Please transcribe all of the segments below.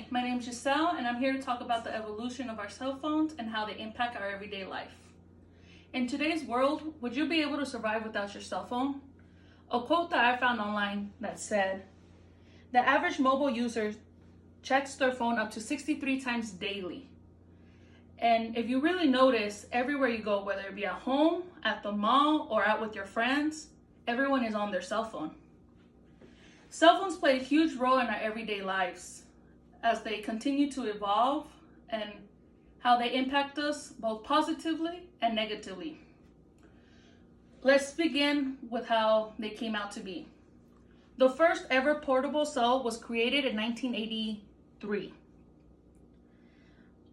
Hi, my name is Giselle, and I'm here to talk about the evolution of our cell phones and how they impact our everyday life. In today's world, would you be able to survive without your cell phone? A quote that I found online that said, the average mobile user checks their phone up to 63 times daily. And if you really notice, everywhere you go, whether it be at home, at the mall, or out with your friends, everyone is on their cell phone. Cell phones play a huge role in our everyday lives as they continue to evolve and how they impact us both positively and negatively. Let's begin with how they came out to be. The first ever portable cell was created in 1983.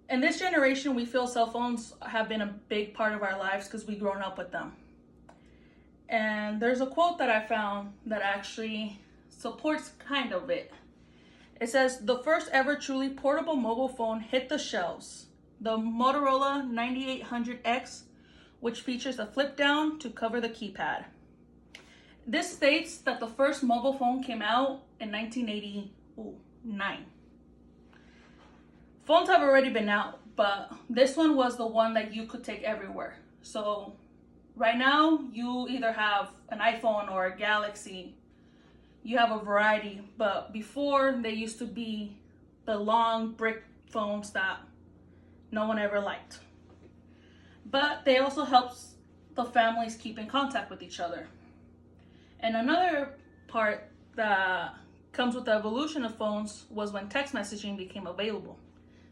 In this generation, we feel cell phones have been a big part of our lives because we've grown up with them. And there's a quote that I found that actually supports kind of it. It says, the first ever truly portable mobile phone hit the shelves, the Motorola 9800X, which features a flip down to cover the keypad. This states that the first mobile phone came out in 1989. Phones have already been out, but this one was the one that you could take everywhere. So right now, you either have an iPhone or a Galaxy. You have a variety, but before they used to be the long brick phones that no one ever liked. But they also helps the families keep in contact with each other. And another part that comes with the evolution of phones was when text messaging became available.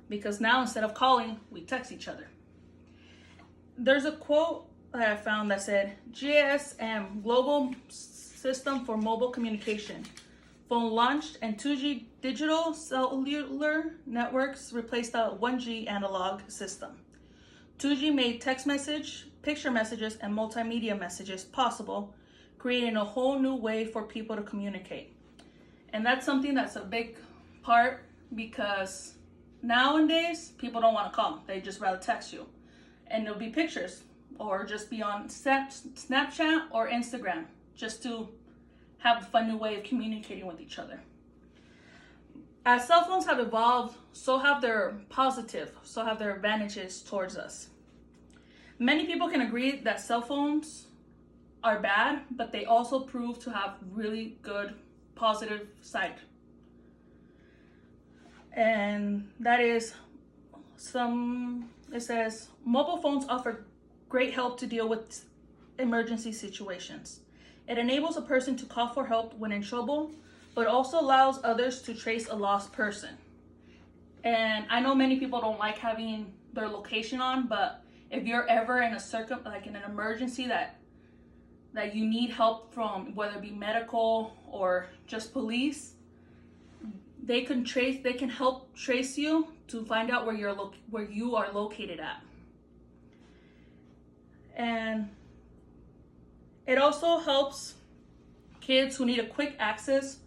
Because now instead of calling, we text each other. There's a quote that I found that said, GSM, Global System for Mobile Communication. Phone launched and 2G digital cellular networks replaced the 1G analog system. 2G made text message, picture messages, and multimedia messages possible, creating a whole new way for people to communicate. And that's something that's a big part because nowadays people don't want to call. They just rather text you. And it'll be pictures or just be on Snapchat or Instagram, just to have a fun new way of communicating with each other. As cell phones have evolved, so have their advantages towards us. Many people can agree that cell phones are bad, but they also prove to have really good positive side. And that is it says, mobile phones offer great help to deal with emergency situations. It enables a person to call for help when in trouble, but also allows others to trace a lost person. And I know many people don't like having their location on, but if you're ever in in an emergency that you need help from, whether it be medical or just police, they can help trace you to find out where you are located at. And it also helps kids who need a quick access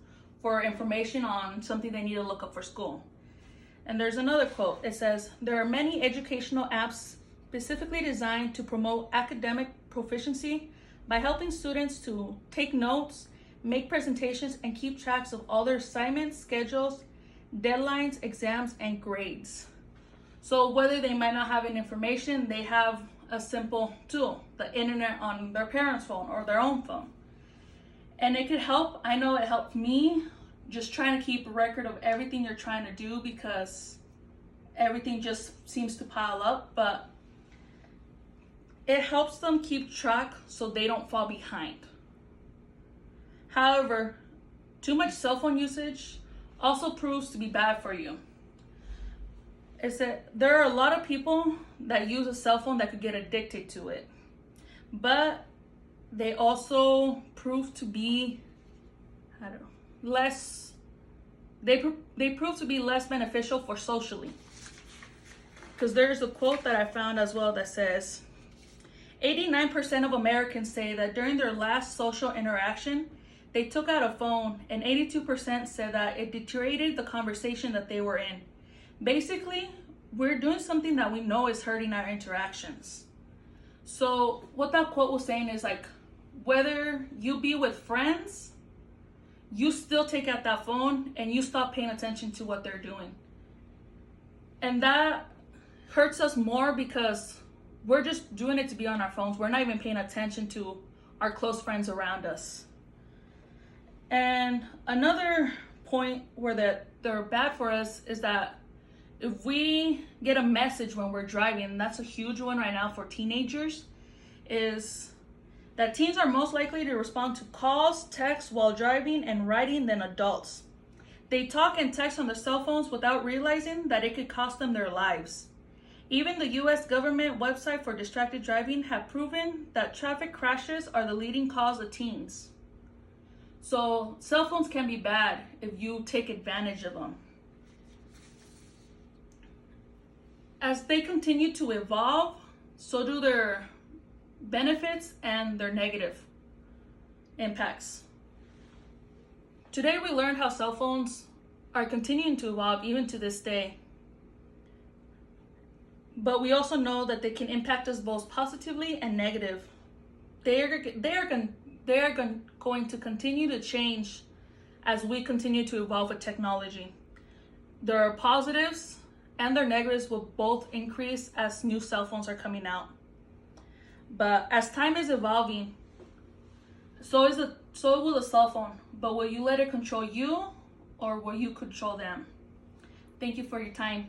for information on something they need to look up for school. And there's another quote. It says, there are many educational apps specifically designed to promote academic proficiency by helping students to take notes, make presentations, and keep tracks of all their assignments, schedules, deadlines, exams, and grades. So whether they might not have any information, they have a simple tool, the internet on their parents' phone or their own phone. And it could help. I know it helped me just trying to keep a record of everything you're trying to do because everything just seems to pile up, but it helps them keep track so they don't fall behind. However, too much cell phone usage also proves to be bad for you. Is that there are a lot of people that use a cell phone that could get addicted to it, but they also prove to be, they prove to be less beneficial for socially. Because there's a quote that I found as well that says, 89% of Americans say that during their last social interaction, they took out a phone, and 82% said that it deteriorated the conversation that they were in. Basically, we're doing something that we know is hurting our interactions. So what that quote was saying is like, whether you be with friends, you still take out that phone and you stop paying attention to what they're doing. And that hurts us more because we're just doing it to be on our phones. We're not even paying attention to our close friends around us. And another point where that they're bad for us is that if we get a message when we're driving, and that's a huge one right now for teenagers, is that teens are most likely to respond to calls, texts while driving and riding than adults. They talk and text on their cell phones without realizing that it could cost them their lives. Even the US government website for distracted driving have proven that traffic crashes are the leading cause of teens. So cell phones can be bad if you take advantage of them. As they continue to evolve, so do their benefits and their negative impacts. Today we learned how cell phones are continuing to evolve even to this day. But we also know that they can impact us both positively and negative. They are going to continue to change as we continue to evolve with technology. Their positives and their negatives will both increase as new cell phones are coming out. But as time is evolving, so will the cell phone. But will you let it control you, or will you control them? Thank you for your time.